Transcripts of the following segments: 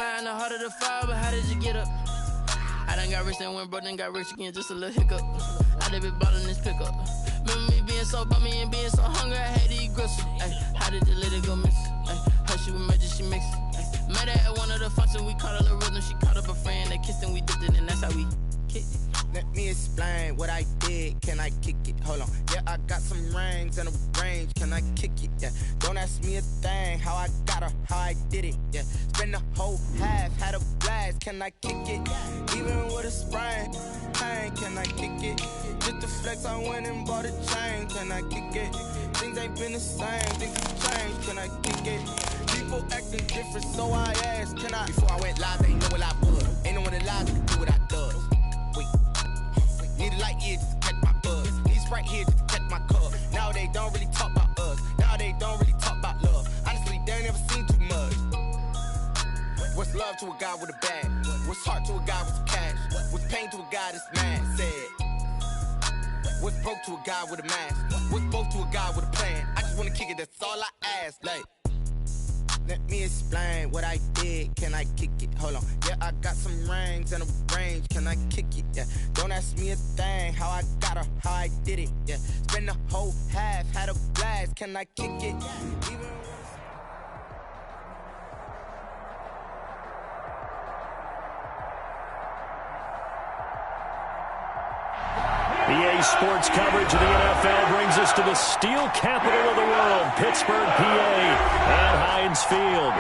fly in the heart of the fire, but how did you get up? I done got rich, then went broke, then got rich again, just a little hiccup. I done been ballin' this pickup. Remember me being so bummy and being so hungry, I had to eat gristle. Ay, how did you let it go miss? Ay, how she was magic, she mixed. Met her at one of the functions, we caught a little rhythm, she caught up a friend, they kissed and we dipped it, and that's how we kicked it. Let me explain what I did, can I kick it? Hold on, yeah, I got some rings and a range, can I kick it? Yeah, don't ask me a thing, how I got her, how I did it. Yeah, spend the whole half, had a blast, can I kick it? Even with a sprain, pain, can I kick it? Just to flex, I went and bought a chain, can I kick it? Things ain't been the same, things have changed, can I kick it? People acting different, so I asked, can I? Before I went live, they know what I was. Ain't no one alive that can do what I does. Wait, need a light year just to catch my buzz. Need Sprite here just to catch my cup. Now they don't really talk about us. Now they don't really talk about love. Honestly, they ain't never seen too much. What's love to a guy with a bag? What's heart to a guy with some cash? What's pain to a guy that's mad? Said. What's broke to a guy with a mask? What's both to a guy with a plan? I just wanna kick it, that's all I ask. Like, let me explain what I did, can I kick it? Hold on, yeah, I got some rings and a range, can I kick it? Yeah, don't ask me a thing, how I got her, how I did it. Yeah, spend the whole half, had a blast, can I kick it? Even EA Sports coverage of the NFL brings us to the steel capital of the world, Pittsburgh, PA, and Heinz Field.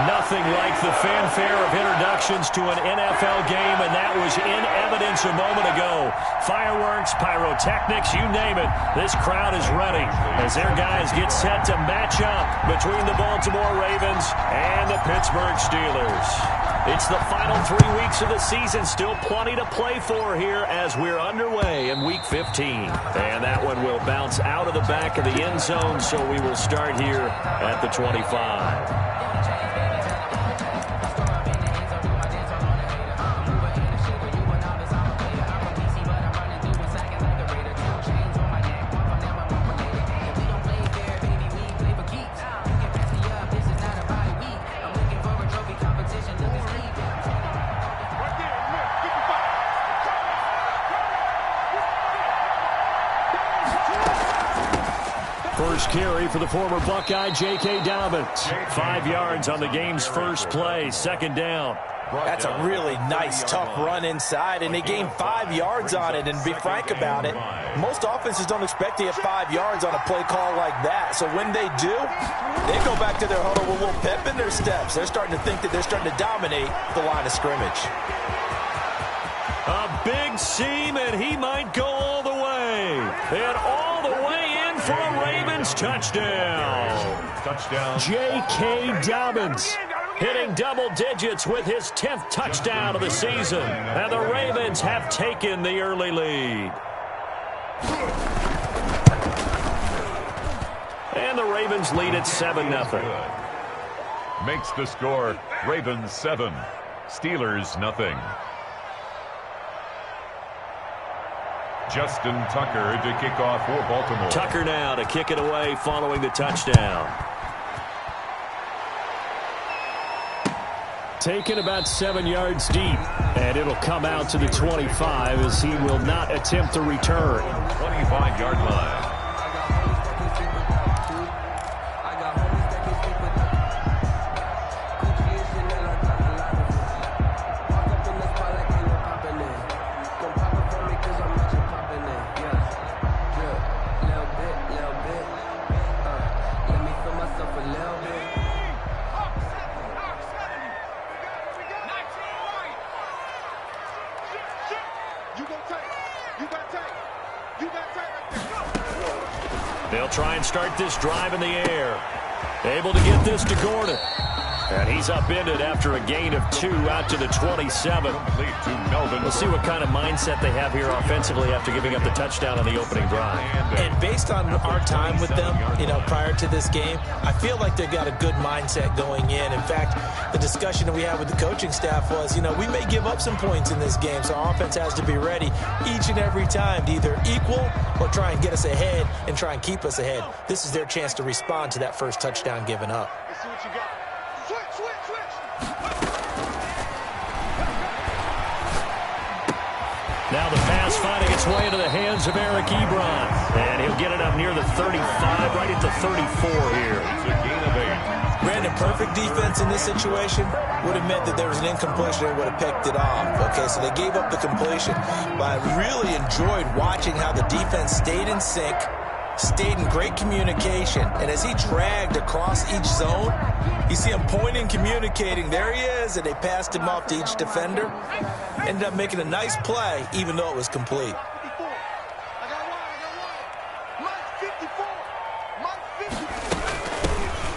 Nothing like the fanfare of introductions to an NFL game, and that was in evidence a moment ago. Fireworks, pyrotechnics, you name it. This crowd is ready as their guys get set to match up between the Baltimore Ravens and the Pittsburgh Steelers. It's the final 3 weeks of the season. Still plenty to play for here as we're underway in Week 15. And that one will bounce out of the back of the end zone, so we will start here at the 25. First carry for the former Buckeye, J.K. Dobbins. 5 yards on the game's first play, second down. That's a really nice, tough run inside, and they gained 5 yards on it. And be frank about it, most offenses don't expect to get 5 yards on a play call like that. So when they do, they go back to their huddle with a little pep in their steps. They're starting to think that they're starting to dominate the line of scrimmage. A big seam, and he might go all the way. And all the way in for a Ravens touchdown. J.K. Dobbins hitting double digits with his 10th touchdown of the season. And the Ravens have taken the early lead. And the Ravens lead at 7-0. Makes the score Ravens 7, Steelers nothing. Justin Tucker to kick off for Baltimore. Tucker now to kick it away following the touchdown. Taken about 7 yards deep, and it'll come out to the 25 as he will not attempt to return. 25-yard line. They'll try and start this drive in the air. Able to get this to Gordon. And he's upended after a gain of 2 out to the 27. We'll see what kind of mindset they have here offensively after giving up the touchdown on the opening drive. And based on our time with them, prior to this game, I feel like they've got a good mindset going in. In fact, the discussion that we had with the coaching staff was, we may give up some points in this game, so our offense has to be ready each and every time to either equal or try and get us ahead and try and keep us ahead. This is their chance to respond to that first touchdown given up. Let's see what you got. Switch. Now the pass finding its way into the hands of Eric Ebron. And he'll get it up near the 35, right at the 34 here. It's a gain of 8. Brandon, perfect defense in this situation would have meant that there was an incompletion and would have picked it off. Okay, so they gave up the completion. But I really enjoyed watching how the defense stayed in sync, stayed in great communication, and as he dragged across each zone, you see him pointing, communicating. There he is, and they passed him off to each defender. Ended up making a nice play, even though it was complete.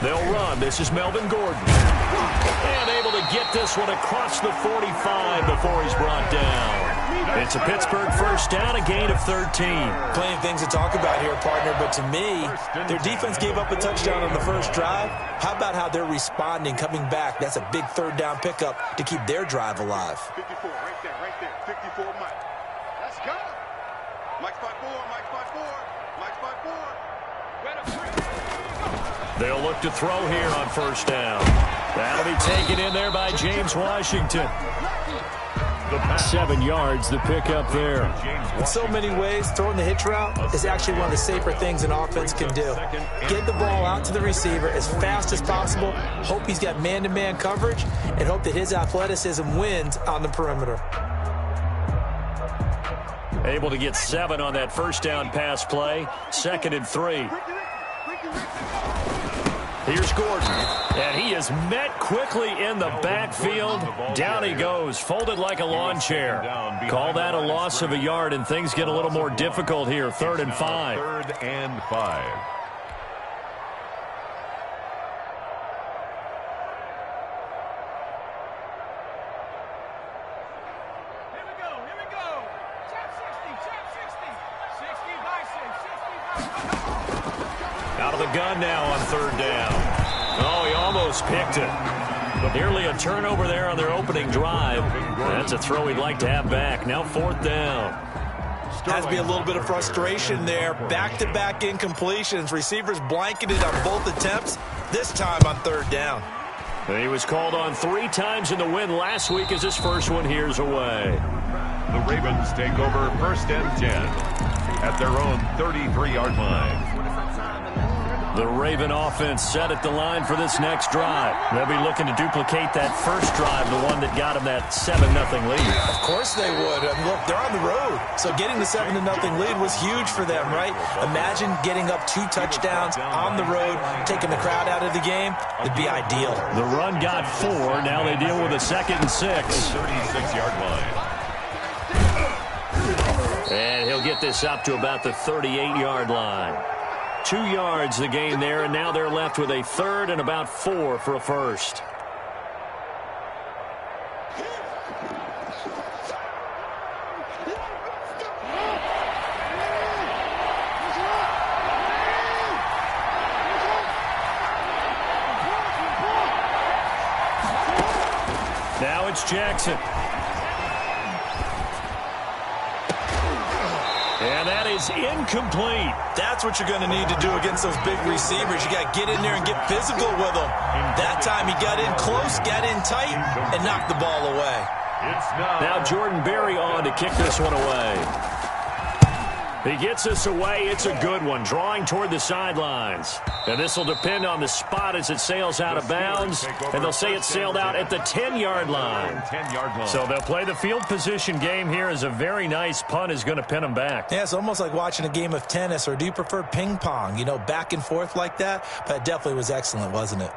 They'll run. This is Melvin Gordon. And able to get this one across the 45 before he's brought down. It's a Pittsburgh first down, a gain of 13. Plenty of things to talk about here, partner, but to me, their defense gave up a touchdown on the first drive. How about how they're responding, coming back? That's a big third down pickup to keep their drive alive. 54, right there, 54, Mike. Let's go. Mike spot 4, Mike spot 4, Mike spot 4. They'll look to throw here on first down. That'll be taken in there by James Washington. 7 yards, the pickup there. In so many ways, throwing the hitch route is actually one of the safer things an offense can do. Get the ball out to the receiver as fast as possible, hope he's got man-to-man coverage, and hope that his athleticism wins on the perimeter. Able to get 7 on that first down pass play. 2nd and 3. Here's Gordon, and he is met quickly in the backfield. Down he goes, folded like a lawn chair. Call that a loss of a yard, and things get a little more difficult here. 3rd and 5. 3rd and 5. Out of the gun now on 3rd down. Oh, he almost picked it. Nearly a turnover there on their opening drive. That's a throw he'd like to have back. Now 4th down. Has to be a little bit of frustration there. Back-to-back incompletions. Receivers blanketed on both attempts, this time on 3rd down. He was called on 3 times in the win last week as his first one here's away. The Ravens take over 1st and 10 at their own 33-yard line. The Raven offense set at the line for this next drive. They'll be looking to duplicate that first drive, the one that got them that 7-0 lead. Of course they would. I mean, look, they're on the road. So getting the 7-0 lead was huge for them, right? Imagine getting up 2 touchdowns on the road, taking the crowd out of the game. It'd be ideal. The run got 4. Now they deal with a 2nd and 6. 36-yard line. And he'll get this up to about the 38-yard line. 2 yards the gain there, and now they're left with a 3rd and about 4 for a first. Now it's Jackson. And that is incomplete. That's what you're going to need to do against those big receivers. You got to get in there and get physical with them. That time he got in close, got in tight, and knocked the ball away. Now Jordan Berry on to kick this one away. He gets this away. It's a good one, drawing toward the sidelines. And this will depend on the spot as it sails out of bounds. And they'll say it sailed out at the 10-yard line. So they'll play the field position game here as a very nice punt is going to pin them back. Yeah, it's almost like watching a game of tennis, or do you prefer ping pong? You know, back and forth like that? But it definitely was excellent, wasn't it?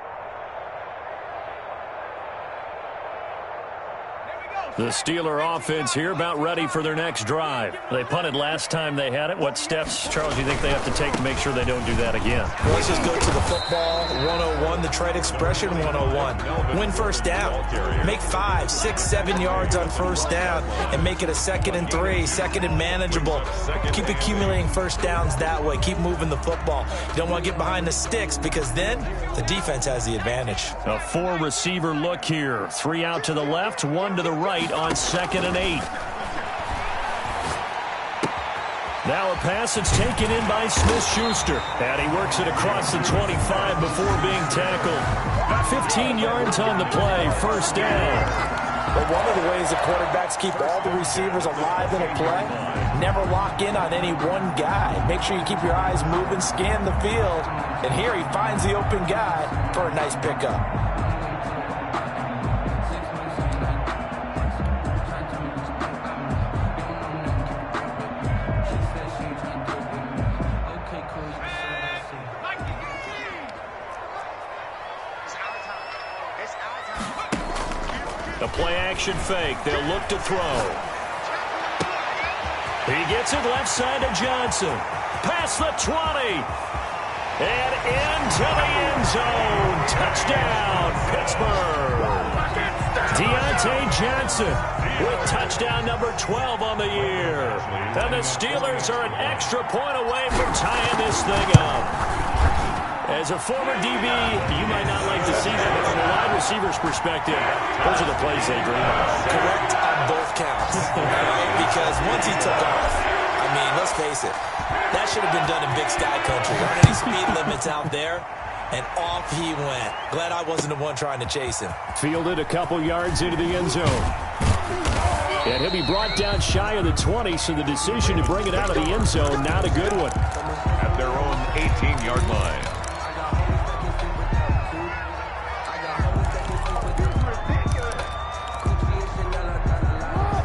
The Steeler offense here about ready for their next drive. They punted last time they had it. What steps, Charles, do you think they have to take to make sure they don't do that again? Well, let's just go to the football 101, the trade expression 101. Win first down. Make 5, 6, 7 yards on first down and make it a 2nd and 3, 2nd and manageable. Keep accumulating first downs that way. Keep moving the football. You don't want to get behind the sticks because then the defense has the advantage. A 4-receiver look here. 3 out to the left, 1 to the right on 2nd and 8. Now a pass that's taken in by Smith-Schuster. And he works it across the 25 before being tackled. 15 yards on the play, first down. But one of the ways that quarterbacks keep all the receivers alive in a play, never lock in on any one guy. Make sure you keep your eyes moving, scan the field. And here he finds the open guy for a nice pickup. The play-action fake. They'll look to throw. He gets it left side to Johnson. Past the 20. And into the end zone. Touchdown, Pittsburgh. Deontay Johnson with touchdown number 12 on the year. And the Steelers are an extra point away from tying this thing up. As a former DB, you might not like to see that, but from a wide receiver's perspective, those are the plays they dream of. Correct on both counts, right? Because once he took off, I mean, let's face it, that should have been done in Big Sky Country. There aren't any speed limits out there, and off he went. Glad I wasn't the one trying to chase him. Fielded a couple yards into the end zone. And he'll be brought down shy of the 20, so the decision to bring it out of the end zone, not a good one. At their own 18-yard line.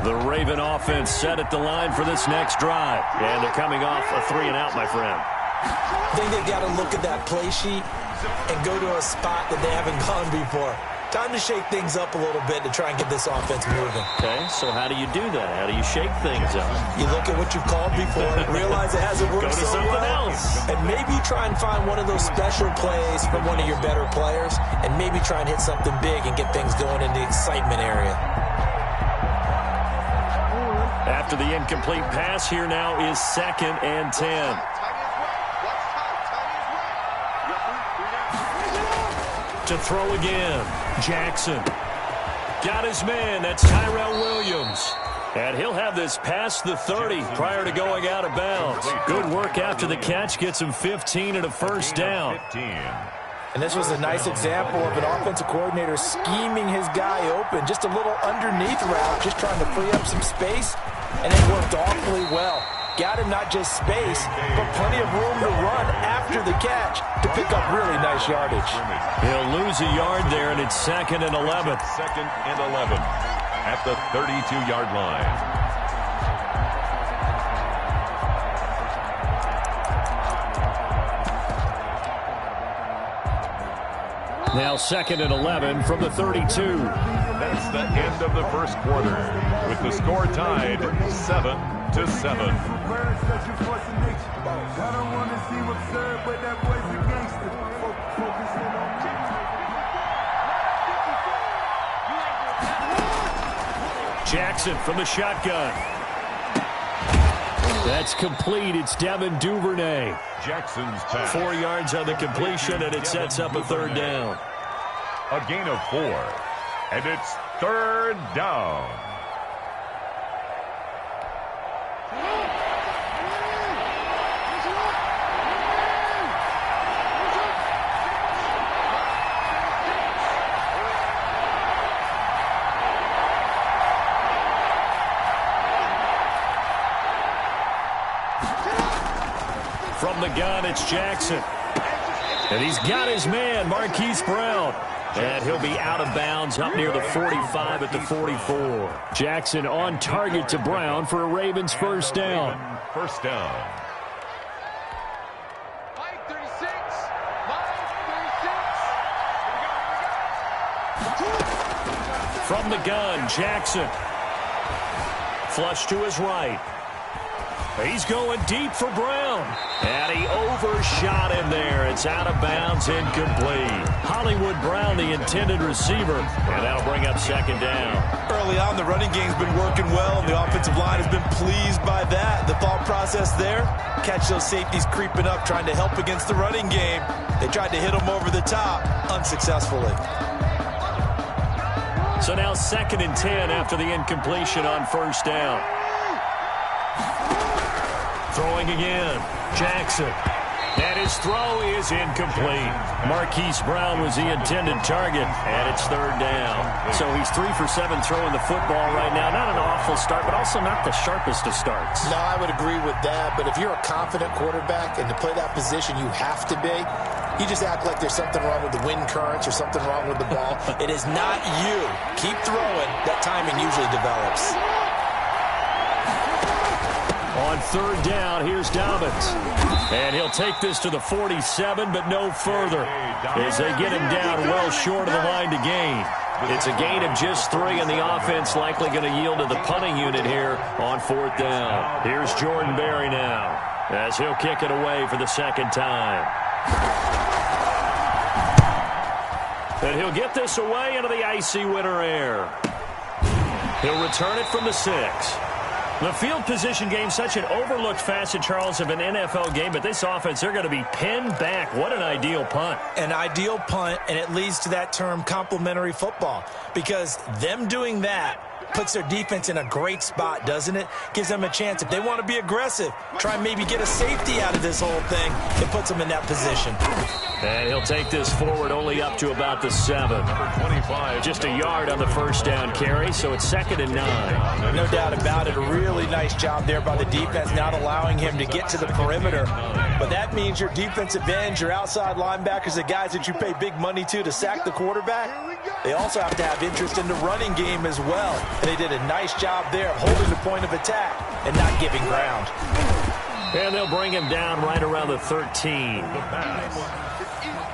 The Raven offense set at the line for this next drive. And they're coming off a 3-and-out, my friend. I think they've got to look at that play sheet and go to a spot that they haven't gone before. Time to shake things up a little bit to try and get this offense moving. Okay, so how do you do that? How do you shake things up? You look at what you've called before, realize it hasn't worked Go to so something well, else. and maybe try and find one of those special plays from one of your better players, and maybe try and hit something big and get things going in the excitement area. After the incomplete pass, here now is 2nd and 10. To throw again, Jackson. Got his man, that's Tyrell Williams. And he'll have this past the 30 prior to going out of bounds. Good work after the catch, gets him 15 and a first down. And this was a nice example of an offensive coordinator scheming his guy open. Just a little underneath route, just trying to free up some space, and it worked awfully well. Got him not just space, but plenty of room to run after the catch to pick up really nice yardage. He'll lose a yard there, and it's 2nd and 11. 2nd and 11 at the 32-yard line. Now 2nd and 11 from the 32. That's the end of the first quarter, with the score tied 7-7. Jackson from the shotgun. That's complete. It's Devin Duvernay. Jackson's pass. 4 yards on the completion, and it sets up a 3rd down. A gain of 4, and it's 3rd down. From the gun, it's Jackson. And he's got his man, Marquise Brown. And he'll be out of bounds up near the 45 at the 44. Jackson on target to Brown for a Ravens first down. First down. From the gun, Jackson. Flush to his right. He's going deep for Brown. And he overshot him there. It's out of bounds, incomplete. Hollywood Brown, the intended receiver. And that'll bring up 2nd down. Early on, the running game's been working well, and the offensive line has been pleased by that. The thought process there, catch those safeties creeping up, trying to help against the running game. They tried to hit them over the top, unsuccessfully. So now 2nd and 10 after the incompletion on first down. Throwing again, Jackson. And his throw is incomplete. Marquise Brown was the intended target, and it's third down. So he's 3 for 7 throwing the football right now. Not an awful start, but also not the sharpest of starts. No, I would agree with that. But if you're a confident quarterback and to play that position, you have to be. You just act like there's something wrong with the wind currents or something wrong with the ball. It is not you. Keep throwing. That timing usually develops. On third down, here's Dobbins. And he'll take this to the 47, but no further, as they get him down well short of the line to gain. It's a gain of just 3, and the offense likely going to yield to the punting unit here on fourth down. Here's Jordan Berry now, as he'll kick it away for the second time. And he'll get this away into the icy winter air. He'll return it from the 6. The field position game, such an overlooked facet, Charles, of an NFL game, but this offense, they're going to be pinned back. What an ideal punt. An ideal punt, and it leads to that term complementary football, because them doing that puts their defense in a great spot, doesn't it? Gives them a chance. If they want to be aggressive, try and maybe get a safety out of this whole thing, it puts them in that position. And he'll take this forward only up to about the 7. Just a yard on the first down carry, so it's 2nd and 9. No doubt about it. A really nice job there by the defense, not allowing him to get to the perimeter. But that means your defensive ends, your outside linebackers, the guys that you pay big money to sack the quarterback, they also have to have interest in the running game as well. And they did a nice job there of holding the point of attack and not giving ground. And they'll bring him down right around the 13.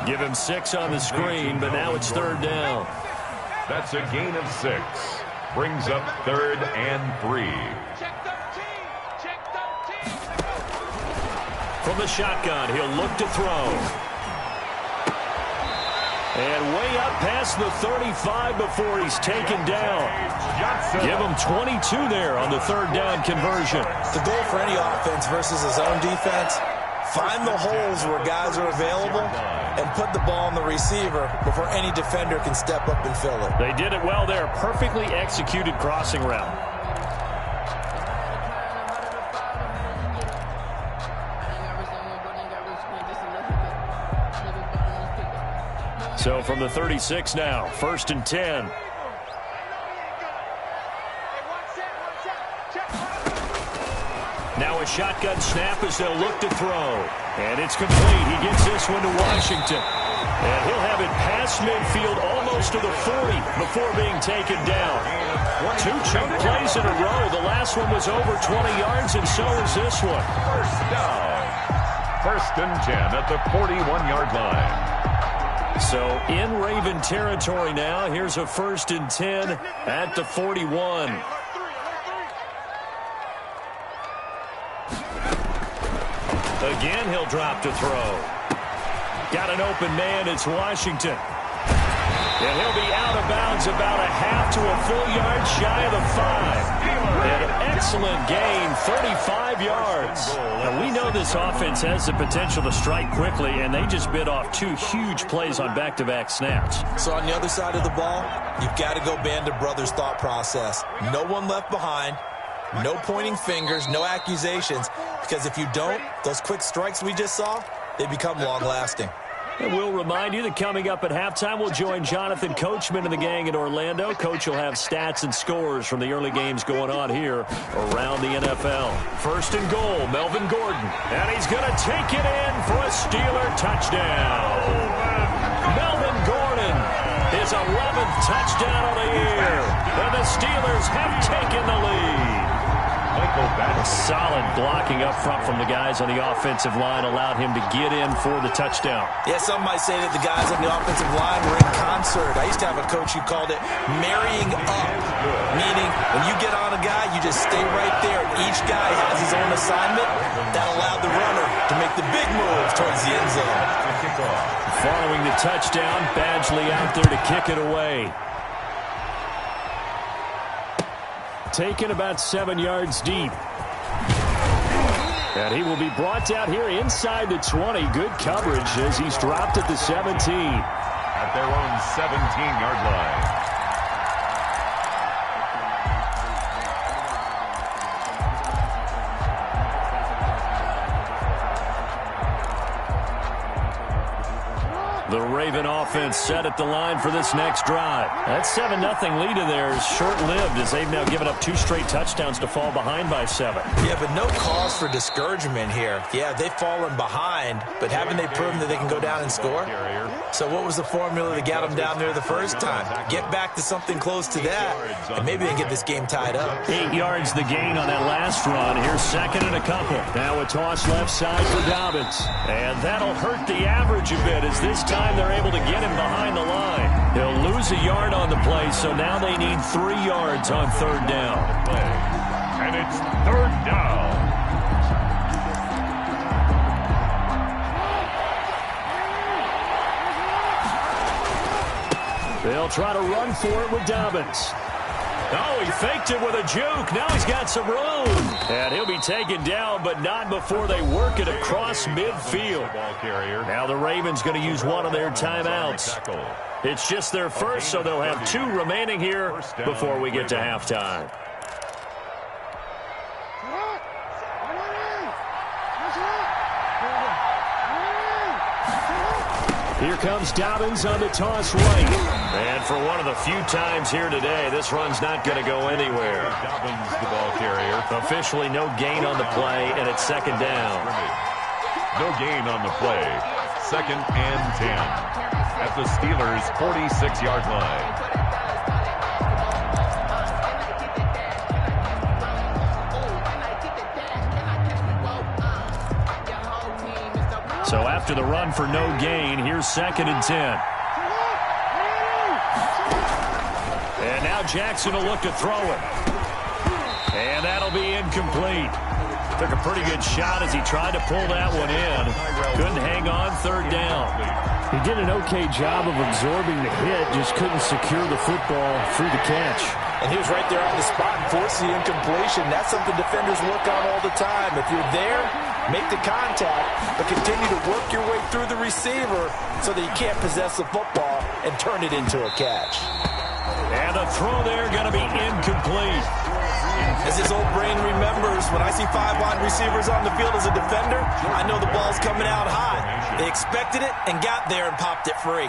Give him 6 on the screen, but now it's third down. That's a gain of 6. Brings up 3rd and 3. From the shotgun, he'll look to throw. And way up past the 35 before he's taken down. Give him 22 there on the third down conversion. The goal for any offense versus his own defense, find the holes where guys are available and put the ball on the receiver before any defender can step up and fill it. They did it well there. Perfectly executed crossing route. So from the 36 now, 1st and 10. Now a shotgun snap as they'll look to throw. And it's complete. He gets this one to Washington. And he'll have it past midfield almost to the 40 before being taken down. 2 chunk plays in a row. The last one was over 20 yards, and so is this one. First down. 1st and 10 at the 41-yard line. So in Raven territory now. Here's a 1st and 10 at the 41. Again, he'll drop to throw. Got an open man. It's Washington. And he'll be out of bounds about a half to a full yard shy of the 5. And an excellent gain, 35 yards. Now, we know this offense has the potential to strike quickly, and they just bit off 2 huge plays on back-to-back snaps. So on the other side of the ball, you've got to go Band of Brothers thought process. No one left behind, no pointing fingers, no accusations, because if you don't, those quick strikes we just saw, they become long-lasting. And we'll remind you that coming up at halftime, we'll join Jonathan Coachman and the gang in Orlando. Coach will have stats and scores from the early games going on here around the NFL. 1st and goal, Melvin Gordon. And he's going to take it in for a Steeler touchdown. Melvin Gordon, his 11th touchdown of the year. And the Steelers have taken the lead. Solid blocking up front from the guys on the offensive line allowed him to get in for the touchdown. Yeah, some might say that the guys on the offensive line were in concert. I used to have a coach who called it marrying up, meaning when you get on a guy, you just stay right there. Each guy has his own assignment. That allowed the runner to make the big move towards the end zone. Following the touchdown, Badgley out there to kick it away. Taken about 7 yards deep. And he will be brought down here inside the 20. Good coverage as he's dropped at the 17. At their own 17-yard line. Raven offense set at the line for this next drive. That 7-0 lead of theirs is short-lived as they've now given up 2 straight touchdowns to fall behind by 7. Yeah, but no cause for discouragement here. Yeah, they've fallen behind, but haven't they proven that they can go down and score? So what was the formula that got them down there the first time? Get back to something close to that, and maybe they can get this game tied up. 8 yards the gain on that last run. Here's second and a couple. Now a toss left side for Dobbins. And that'll hurt the average a bit as this time they're able to get him behind the line. He'll lose a yard on the play, so now they need 3 yards on third down. And it's third down. They'll try to run for it with Dobbins. Oh, he faked it with a juke. Now he's got some room. And he'll be taken down, but not before they work it across midfield. Now the Ravens going to use one of their timeouts. It's just their first, so they'll have 2 remaining here before we get to halftime. Here comes Dobbins on the toss right. And for one of the few times here today, this run's not going to go anywhere. Dobbins, the ball carrier. Officially no gain on the play, and it's second down. No gain on the play. 2nd and 10 at the Steelers' 46-yard line. So after the run for no gain, here's 2nd and 10. And now Jackson will look to throw it. And that'll be incomplete. Took a pretty good shot as he tried to pull that one in. Couldn't hang on third down. He did an okay job of absorbing the hit, just couldn't secure the football through the catch. And he was right there on the spot and forced the incompletion. That's something defenders work on all the time. If you're there, make the contact, but continue to work your way through the receiver so that you can't possess the football and turn it into a catch. And the throw there going to be incomplete. As his old brain remembers, when I see 5 wide receivers on the field as a defender, I know the ball's coming out hot. They expected it and got there and popped it free.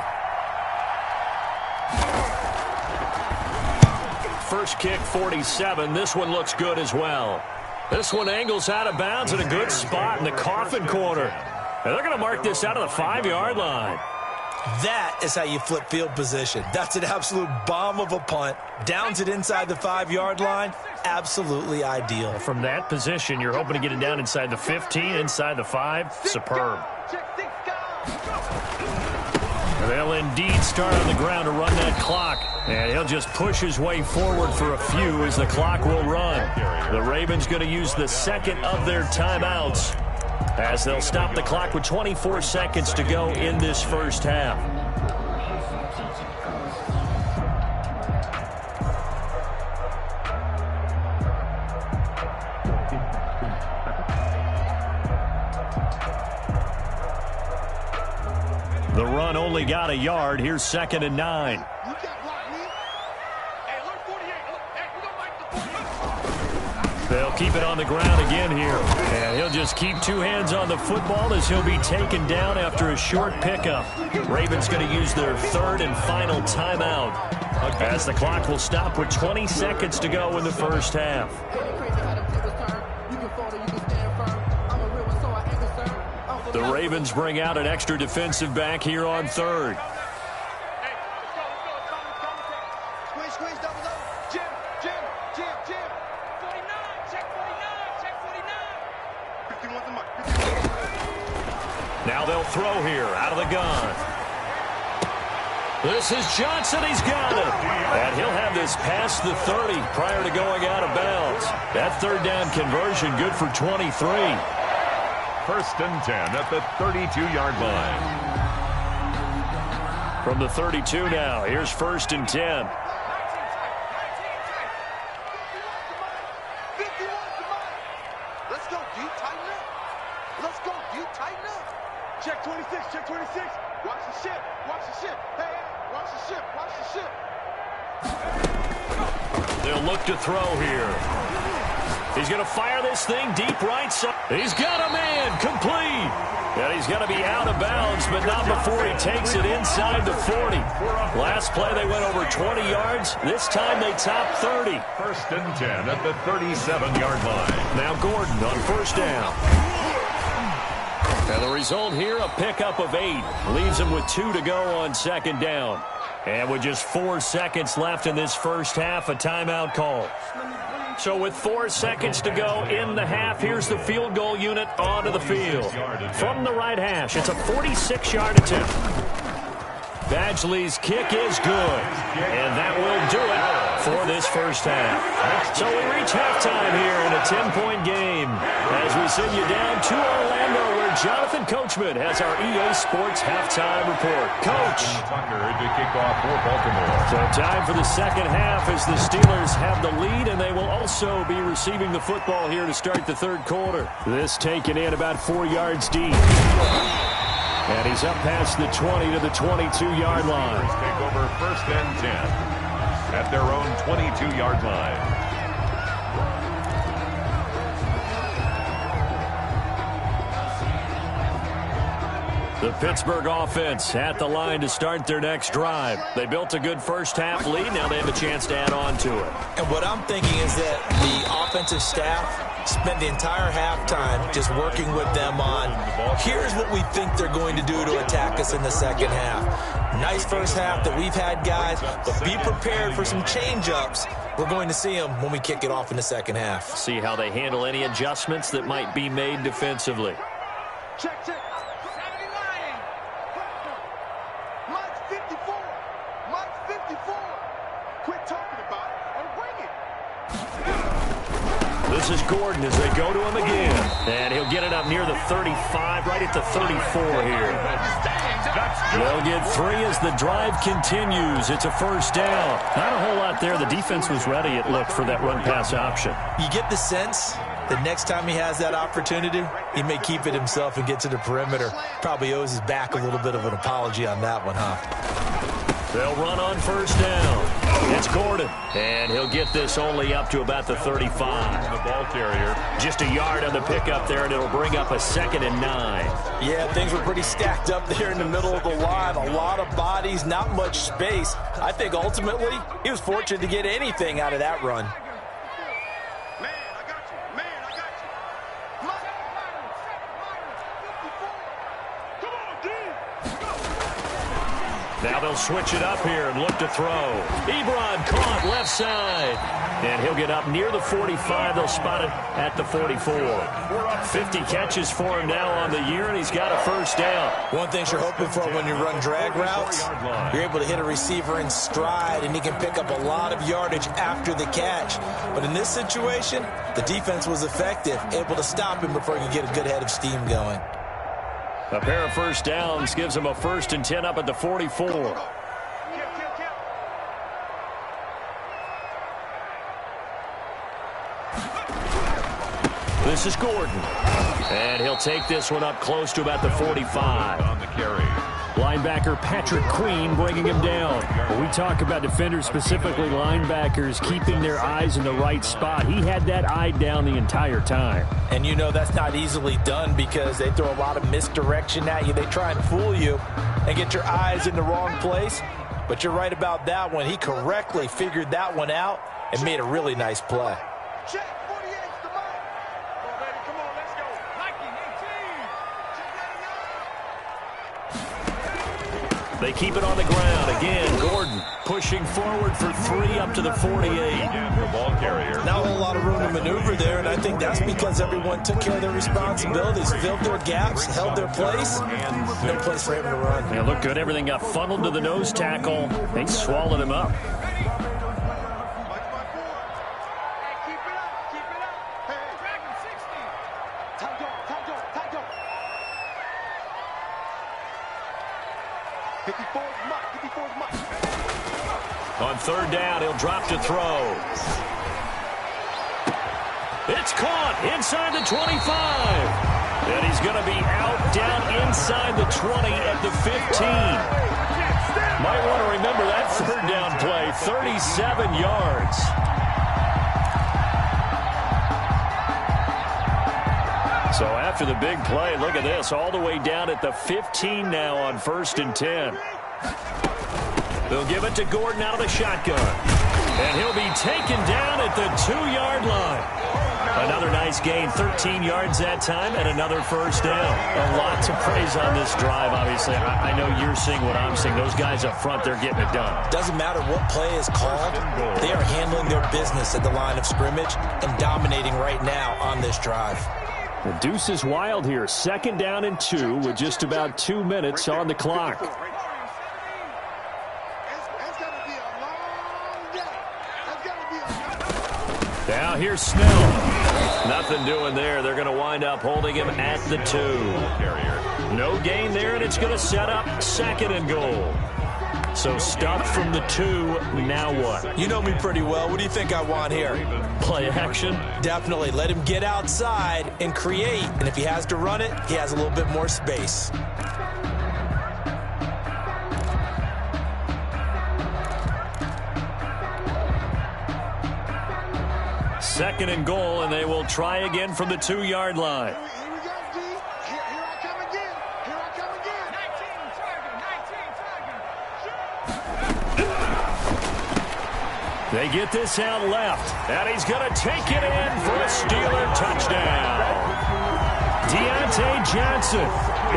First kick, 47. This one looks good as well. This one angles out of bounds in a good spot in the coffin corner. And they're going to mark this out of the 5-yard line. That is how you flip field position. That's an absolute bomb of a punt. Downs it inside the 5-yard line. Absolutely ideal. From that position, you're hoping to get it down inside the 15, inside the 5. Superb. They'll indeed start on the ground to run that clock. And he'll just push his way forward for a few as the clock will run. The Ravens going to use the 2nd of their timeouts as they'll stop the clock with 24 seconds to go in this first half. The run only got a yard. Here's 2nd and 9. They'll keep it on the ground again here. And he'll just keep 2 hands on the football as he'll be taken down after a short pickup. Ravens going to use their 3rd and final timeout as the clock will stop with 20 seconds to go in the first half. The Ravens bring out an extra defensive back here on 3rd. Now they'll throw here out of the gun. This is Johnson. He's got it. And he'll have this past the 30 prior to going out of bounds. That 3rd down conversion good for 23. 1st and 10 at the 32-yard line. From the 32 now, here's 1st and 10. Let's go, D. Tighten up. Let's go, D. Tighten up. Check 26, check 26. Watch the ship, watch the ship. Hey, watch the ship, watch the ship. They'll look to throw here. He's going to fire this thing deep right side. He's got a man, complete. And he's going to be out of bounds, but not before he takes it inside the 40. Last play, they went over 20 yards. This time, they top 30. 1st and 10 at the 37-yard line. Now Gordon on 1st down. And the result here, a pickup of 8. Leaves him with 2 to go on 2nd down. And with just 4 seconds left in this first half, a timeout call. So with 4 seconds to go in the half, here's the field goal unit onto the field. From the right hash, it's a 46-yard attempt. Badgley's kick is good. And that will do it for this first half. So we reach halftime here in a 10-point game as we send you down to Orlando, where Jonathan Coachman has our EA Sports halftime report. Coach. Tucker to kick off for Baltimore. So time for the second half as the Steelers have the lead, and they will also be receiving the football here to start the third quarter. This taken in about 4 yards deep. And he's up past the 20 to the 22-yard line. Take over 1st and 10 at their own 22-yard line. The Pittsburgh offense at the line to start their next drive. They built a good first half lead. Now they have a chance to add on to it. And what I'm thinking is that the offensive staff spent the entire halftime just working with them on, here's what we think they're going to do to attack us in the second half. Nice first half that we've had, guys, but be prepared for some change-ups. We're going to see them when we kick it off in the second half. See how they handle any adjustments that might be made defensively. Check, check. Mike's 54. Mike's 54. Quit talking about it and bring it. This is Gordon as they go to him again. And he'll get it up near the 35, right at the 34 here. They'll get 3 as the drive continues. It's a first down. Not a whole lot there. The defense was ready, it looked, for that run-pass option. You get the sense that next time he has that opportunity, he may keep it himself and get to the perimeter. Probably owes his back a little bit of an apology on that one, huh? They'll run on first down. It's Gordon, and he'll get this only up to about the 35. The ball carrier. Just a yard on the pickup there, and it'll bring up a 2nd and 9. Yeah, things were pretty stacked up there in the middle of the line. A lot of bodies, not much space. I think ultimately he was fortunate to get anything out of that run. Now they'll switch it up here and look to throw. Ebron caught left side. And he'll get up near the 45. They'll spot it at the 44. 50 catches for him now on the year, and he's got a first down. One thing you're hoping for when you run drag routes, you're able to hit a receiver in stride, and he can pick up a lot of yardage after the catch. But in this situation, the defense was effective, able to stop him before he could get a good head of steam going. A pair of first downs gives him a 1st and 10 up at the 44. This is Gordon. And he'll take this one up close to about the 45. On the carry. Linebacker Patrick Queen bringing him down. When we talk about defenders, specifically linebackers, keeping their eyes in the right spot, he had that eye down the entire time. And you know that's not easily done because they throw a lot of misdirection at you. They try and fool you and get your eyes in the wrong place. But you're right about that one. He correctly figured that one out and made a really nice play. Check. 48's the mark. Come on, baby. Come on. Let's go. Nike 18. They keep it on the ground. Again, Gordon pushing forward for 3 up to the 48. And the ball carrier. Not a whole lot of room to maneuver there, and I think that's because everyone took care of their responsibilities, filled their gaps, held their place. No place for him to run. They looked good. Everything got funneled to the nose tackle. They swallowed him up. On third down, he'll drop to throw. It's caught inside the 25. And he's going to be out down inside the 20 at the 15. Might want to remember that third down play, 37 yards. So after the big play, look at this, all the way down at the 15 now on 1st and 10. They'll give it to Gordon out of the shotgun. And he'll be taken down at the 2-yard line. Another nice gain, 13 yards that time, and another first down. A lot to praise on this drive, obviously. I know you're seeing what I'm seeing. Those guys up front, they're getting it done. Doesn't matter what play is called. They are handling their business at the line of scrimmage and dominating right now on this drive. The deuce is wild here. 2nd down and 2 with just about 2 minutes on the clock. Now here's Snell. Nothing doing there. They're going to wind up holding him at the 2. No gain there, and it's going to set up 2nd and goal. So stuffed from the 2. Now what? You know me pretty well. What do you think I want here? Play action? Definitely. Let him get outside and create. And if he has to run it, he has a little bit more space. Second and goal, and they will try again from the 2-yard line. Here we go, D. Here I come again. Here I come again. 19 target. They get this out left, and he's going to take it in for a Steeler touchdown. Deontay Johnson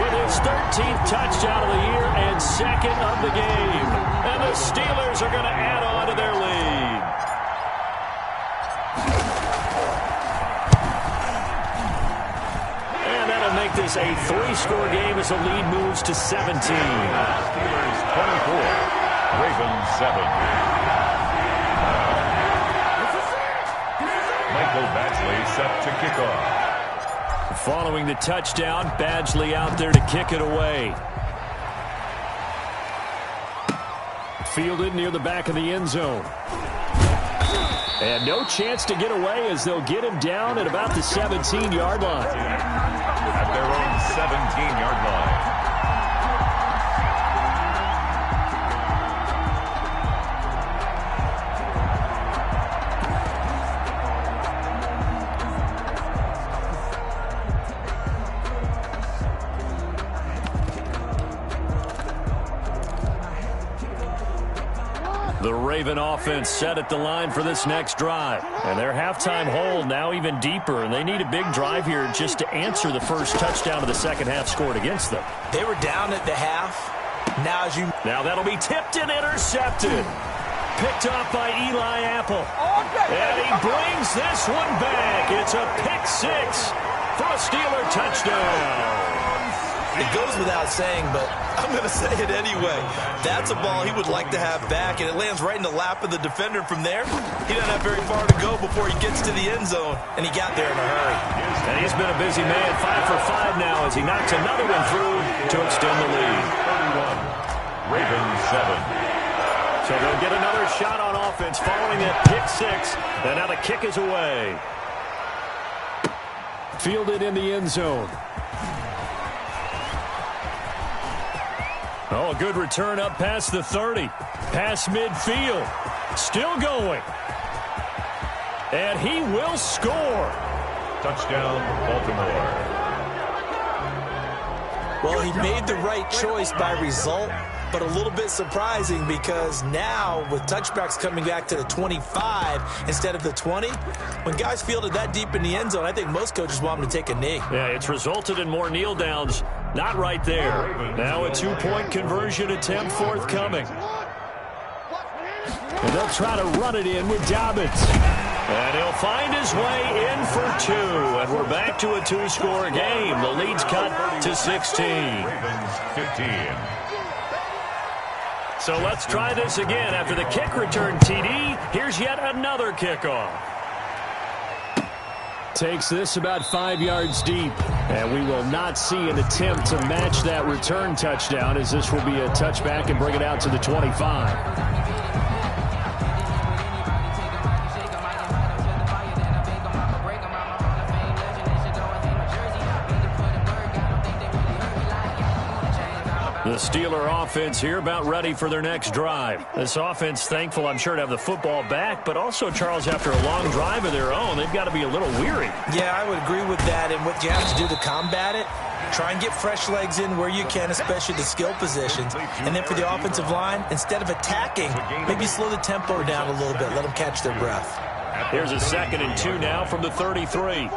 with his 13th touchdown of the year and 2nd of the game. And the Steelers are going to add on to their lead. Make this a 3-score game as the lead moves to 17. Steelers 24, Ravens 7. Michael Badgley set to kick off. Following the touchdown, Badgley out there to kick it away. Fielded near the back of the end zone. And no chance to get away as they'll get him down at about the 17-yard line. At their own 17-yard line. The Raven offense set at the line for this next drive. And their halftime hold now even deeper, and they need a big drive here just to answer the first touchdown of the second half scored against them. They were down at the half. Now that'll be tipped and intercepted. Picked off by Eli Apple. And he brings this one back. It's a pick 6 for a Steeler touchdown. It goes without saying, but I'm going to say it anyway. That's a ball he would like to have back, and it lands right in the lap of the defender from there. He doesn't have very far to go before he gets to the end zone, and he got there in a hurry. And he's been a busy man, 5 for 5 now as he knocks another one through to extend the lead. 31, Ravens 7. So they'll get another shot on offense following that pick 6, and now the kick is away. Fielded in the end zone. Oh, a good return up past the 30. Past midfield. Still going. And he will score. Touchdown, Baltimore. Well, he made the right choice by result, but a little bit surprising because now with touchbacks coming back to the 25 instead of the 20, when guys fielded that deep in the end zone, I think most coaches want them to take a knee. Yeah, it's resulted in more kneel downs. Not right there. Now a 2-point conversion attempt forthcoming. And they'll try to run it in with Dobbins. And he'll find his way in for 2. And we're back to a 2-score game. The lead's cut to 16. Ravens 15. So let's try this again. After the kick return TD, here's yet another kickoff. Takes this about 5 yards deep. And we will not see an attempt to match that return touchdown as this will be a touchback and bring it out to the 25. The Steeler offense here about ready for their next drive. This offense thankful, I'm sure, to have the football back, but also, Charles, after a long drive of their own, they've got to be a little weary. Yeah, I would agree with that, and what you have to do to combat it, try and get fresh legs in where you can, especially the skill positions. And then for the offensive line, instead of attacking, maybe slow the tempo down a little bit, let them catch their breath. Here's a 2nd and 2 now from the 33.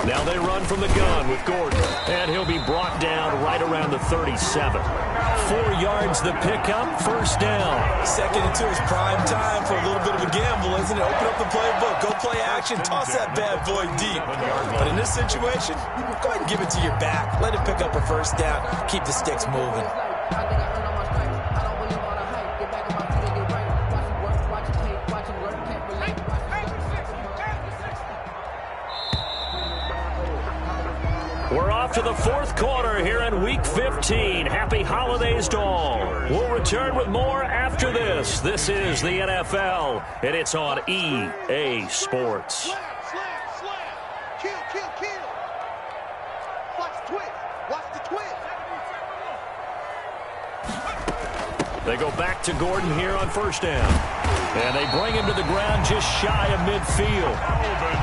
Now they run from the gun with Gordon, and he'll be brought down right around the 37. 4 yards the pickup, first down. 2nd and 2 is prime time for a little bit of a gamble, isn't it? Open up the playbook, go play action, toss that bad boy deep. But in this situation, go ahead and give it to your back. Let him pick up a first down, keep the sticks moving. We're off to the 4th quarter here in Week 15. Happy holidays to all. We'll return with more after this. This is the NFL, and it's on EA Sports. Slam, kill, kill, kill. Watch the twist. Watch the twist. They go back to Gordon here on first down. And they bring him to the ground just shy of midfield.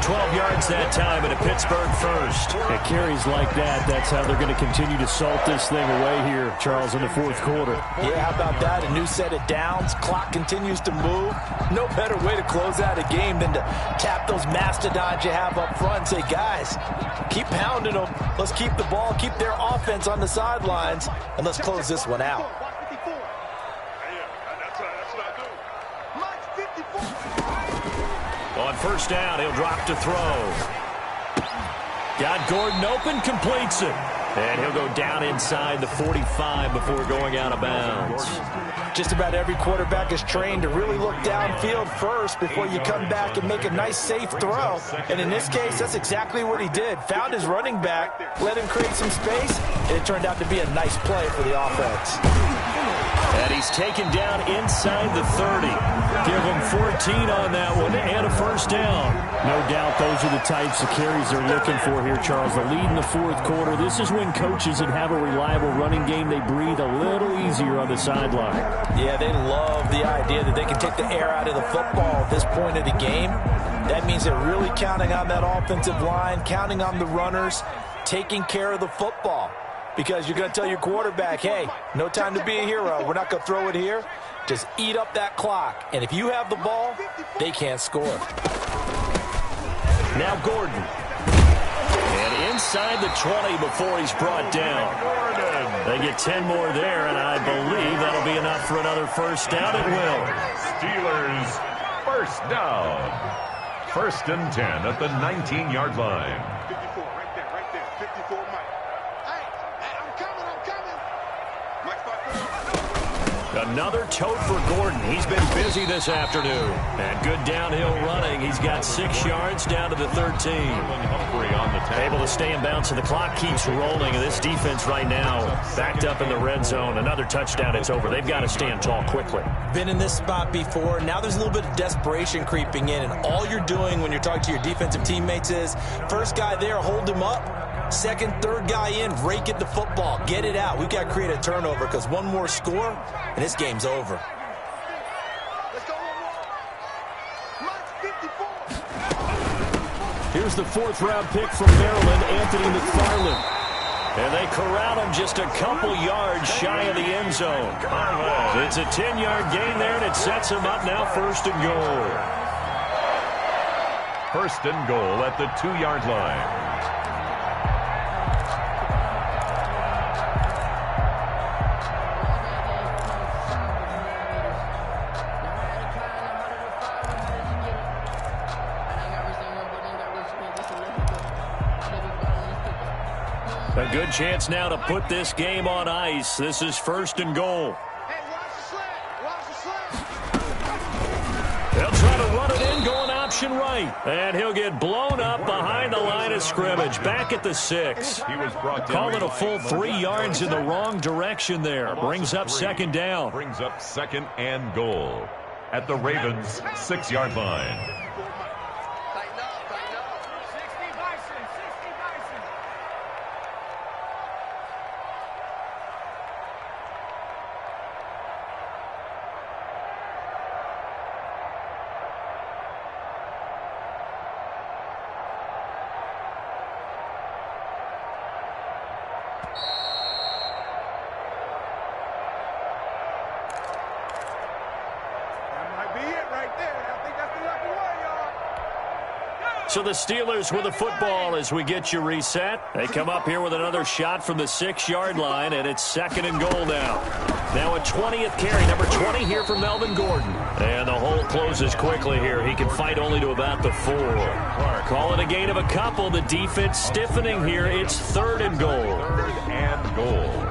12 yards that time and a Pittsburgh first. At carries like that, that's how they're going to continue to salt this thing away here, Charles, in the 4th quarter. Yeah, how about that? A new set of downs. Clock continues to move. No better way to close out a game than to tap those mastodons you have up front and say, guys, keep pounding them. Let's keep the ball, keep their offense on the sidelines, and let's close this one out. On first down, he'll drop to throw. Got Gordon open, completes it. And he'll go down inside the 45 before going out of bounds. Just about every quarterback is trained to really look downfield first before you come back and make a nice, safe throw. And in this case, that's exactly what he did. Found his running back, let him create some space, and it turned out to be a nice play for the offense. And he's taken down inside the 30. Give him 14 on that one and a first down. No doubt those are the types of carries they're looking for here, Charles. The lead in the 4th quarter. This is when coaches that have a reliable running game, they breathe a little easier on the sideline. Yeah, they love the idea that they can take the air out of the football at this point of the game. That means they're really counting on that offensive line, counting on the runners, taking care of the football. Because you're going to tell your quarterback, hey, no time to be a hero. We're not going to throw it here. Just eat up that clock. And if you have the ball, they can't score. Now Gordon. And inside the 20 before he's brought down. They get 10 more there, and I believe that'll be enough for another first down. It will. Steelers first down. 1st and 10 at the 19-yard line. 54, right there, 54, Mike. Hey, I'm coming. Mike's back there. Another tote for Gordon. He's been busy this afternoon. And good downhill running. He's got 6 yards down to the 13. Able to stay in bounds, and the clock keeps rolling. And this defense right now backed up in the red zone. Another touchdown, it's over. They've got to stand tall quickly. Been in this spot before. Now there's a little bit of desperation creeping in. And all you're doing when you're talking to your defensive teammates is, first guy there, hold him up. 2nd, 3rd guy in, rake it the football. Get it out. We've got to create a turnover because one more score, and this game's over. Let's go one more. Mike's 54. Here's the 4th-round pick from Maryland, Anthony McFarland. And they corral him just a couple yards shy of the end zone. It's a 10-yard gain there, and it sets him up now 1st and goal. 1st and goal at the 2-yard line. A good chance now to put this game on ice. This is 1st and goal. Hey, watch the slant. Watch the slant. They'll try to run it in, going option right. And he'll get blown up behind the line of scrimmage, back at the 6. He was brought down. Calling a full 3 yards in the wrong direction there. Brings up 2nd down. Brings up 2nd and goal. at the Ravens' 6-yard line. So the Steelers with the football as we get you reset. They come up here with another shot from the 6-yard line, and it's 2nd and goal now. Now a 20th carry, number 20 here for Melvin Gordon. And the hole closes quickly here. He can fight only to about the 4. Call it a gain of a couple. The defense stiffening here. It's 3rd and goal. 3rd and goal.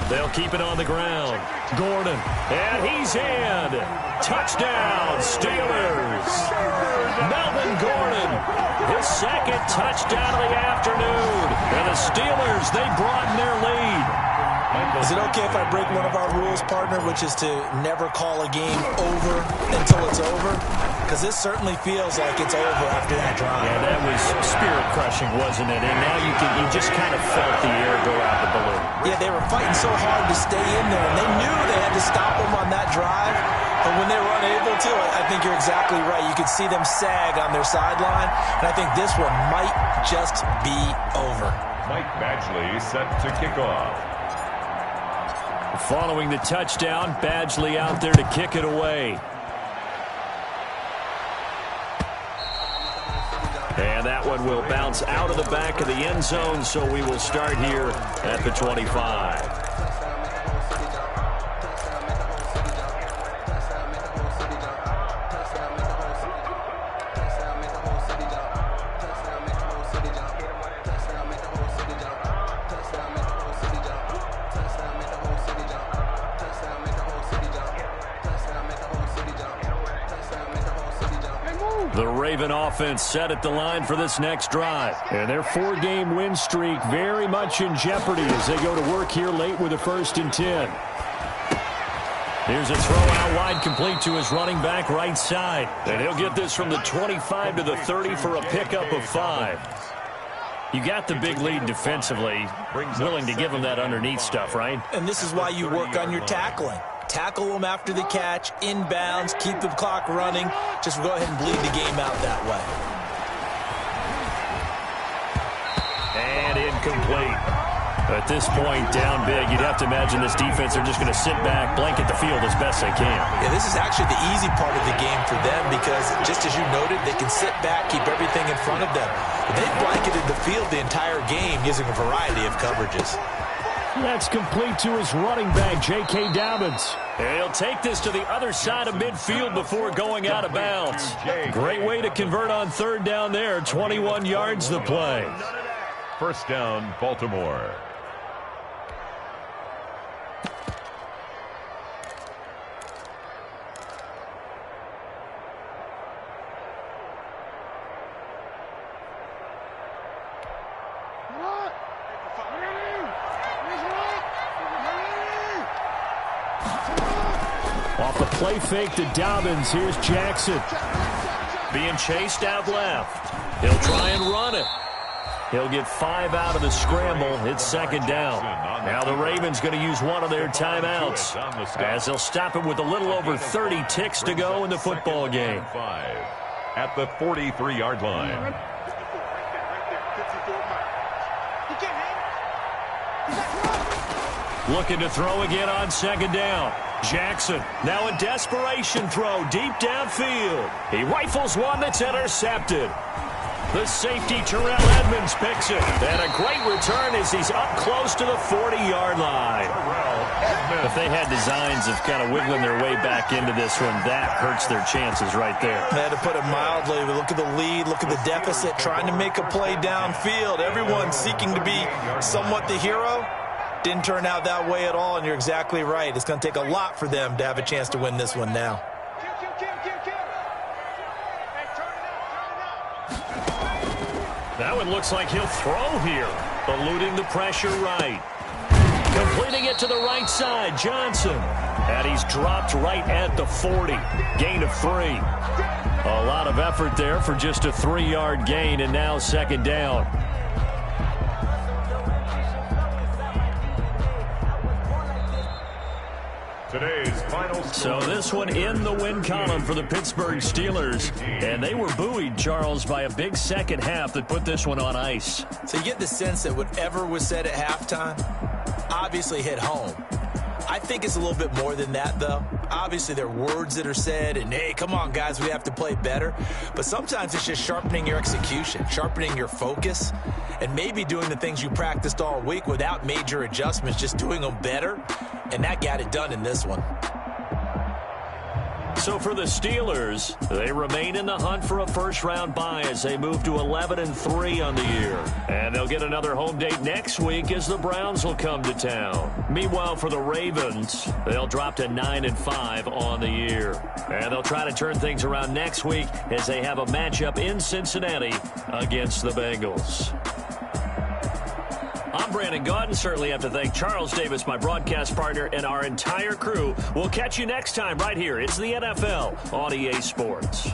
They'll keep it on the ground. Gordon, and he's in. Touchdown, Steelers. Melvin Gordon, his 2nd touchdown of the afternoon. And the Steelers, they broaden their lead. Is it okay if I break one of our rules, partner, which is to never call a game over until it's over? Because this certainly feels like it's over after that drive. Yeah, that was spirit-crushing, wasn't it? And now you just kind of felt the air go out the balloon. Yeah, they were fighting so hard to stay in there, and they knew they had to stop them on that drive. But when they were unable to, I think you're exactly right. You could see them sag on their sideline, and I think this one might just be over. Mike Badgley set to kick off. Following the touchdown, Badgley out there to kick it away. And that one will bounce out of the back of the end zone, so we will start here at the 25. The Raven offense set at the line for this next drive. And their 4-game win streak very much in jeopardy as they go to work here late with a 1st and 10. Here's a throw out wide, complete to his running back right side. And he'll get this from the 25 to the 30 for a pickup of 5. You got the big lead defensively, willing to give him that underneath stuff, right? And this is why you work on your tackling. Tackle them after the catch, inbounds, keep the clock running. Just go ahead and bleed the game out that way. And incomplete. At this point, down big, you'd have to imagine this defense are just going to sit back, blanket the field as best they can. Yeah, this is actually the easy part of the game for them because, just as you noted, they can sit back, keep everything in front of them. But they've blanketed the field the entire game using a variety of coverages. That's complete to his running back, J.K. Dobbins. And he'll take this to the other side of midfield before going out of bounds. Great way to convert on 3rd down there. 21 yards the play. 1st down, Baltimore. Off the play fake to Dobbins. Here's Jackson. Being chased out left. He'll try and run it. He'll get 5 out of the scramble. It's 2nd down. Now the Ravens going to use one of their timeouts as they'll stop it with a little over 30 ticks to go in the football game. At the 43-yard line. Looking to throw again on 2nd down. Jackson, now a desperation throw deep downfield. He rifles one that's intercepted. The safety, Terrell Edmonds, picks it. And a great return as he's up close to the 40-yard line. If they had designs of kind of wiggling their way back into this one, that hurts their chances right there. They had to put it mildly. Look at the lead, look at the deficit, trying to make a play downfield. Everyone seeking to be somewhat the hero. Didn't turn out that way at all, and you're exactly right. It's going to take a lot for them to have a chance to win this one now. That one looks like he'll throw here. Eluding the pressure right. Completing it to the right side, Johnson. And he's dropped right at the 40. Gain of 3. A lot of effort there for just a 3-yard gain, and now second down. Today's final score. So this one in the win column for the Pittsburgh Steelers. And they were buoyed, Charles, by a big second half that put this one on ice. So you get the sense that whatever was said at halftime obviously hit home. I think it's a little bit more than that, though. Obviously, there are words that are said, and, hey, come on, guys, we have to play better. But sometimes it's just sharpening your execution, sharpening your focus, and maybe doing the things you practiced all week without major adjustments, just doing them better. And that got it done in this one. So for the Steelers, they remain in the hunt for a first-round bye as they move to 11-3 on the year. And they'll get another home date next week as the Browns will come to town. Meanwhile, for the Ravens, they'll drop to 9-5 on the year. And they'll try to turn things around next week as they have a matchup in Cincinnati against the Bengals. I'm Brandon Gaudin. Certainly have to thank Charles Davis, my broadcast partner, and our entire crew. We'll catch you next time right here. It's the NFL on EA Sports.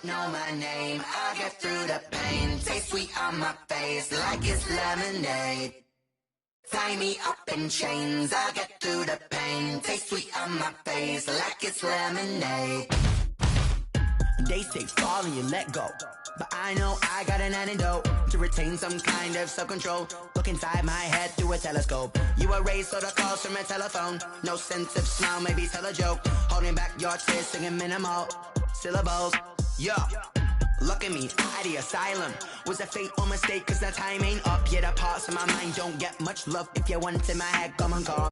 don't know my name. I'll get through the pain. Taste sweet on my face like it's lemonade. Tie me up in chains. I'll get through the pain. Taste sweet on my face like it's lemonade. They say fall and you let go, but I know I got an antidote to retain some kind of self-control. Look inside my head through a telescope. You erase all the calls from a telephone. No sense of smile, maybe tell a joke. Holding back your tears, singing minimal syllables. Yeah, look at me, at the asylum. Was a fate or mistake, cause the time ain't up. Yet the parts of my mind don't get much love. If you want in my head, come on, call.